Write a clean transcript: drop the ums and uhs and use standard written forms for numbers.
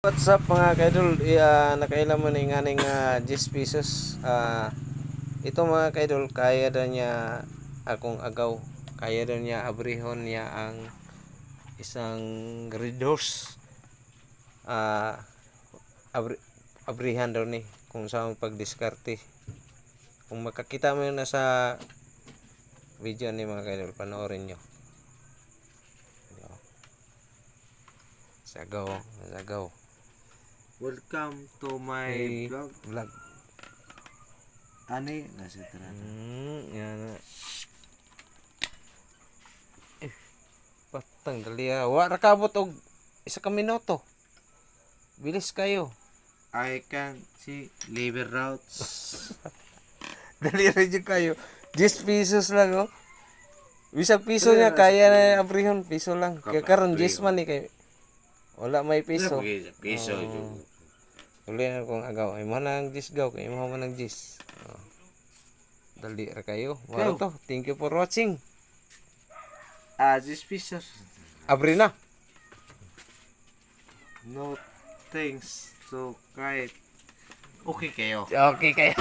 What's up mga kaidol? Nakailan mo na yung aning 10 pesos. Ito mga kaidol, kaya daw niya akong agaw. Kaya daw niya abrihon niya ang isang red horse. Abrihan daw ni kung saan pagdiskarte. Kung makakita mo yun na sa video ni mga kaidol, panoorin nyo. Sagaw, sagaw. Welcome to my vlog. Ani nasa tarata. Yan na. Patang dali wa ra kabot og isa ka minuto. Bilis kayo. I can see liver routes. Dali ra jud kayo. 10 pesos lang oh. Bisag piso niya kaya na abrihon, piso lang. Kaya karon 10 man ni kay wala may piso. Piso. Uli na kong agaw. Ay mo nang 10 gaw kay mo man nang 10. Dali ra kayo. Wala to. Thank you for watching. 10 pesos. Abri na. No thanks. So kahit okay kayo. Okay kayo.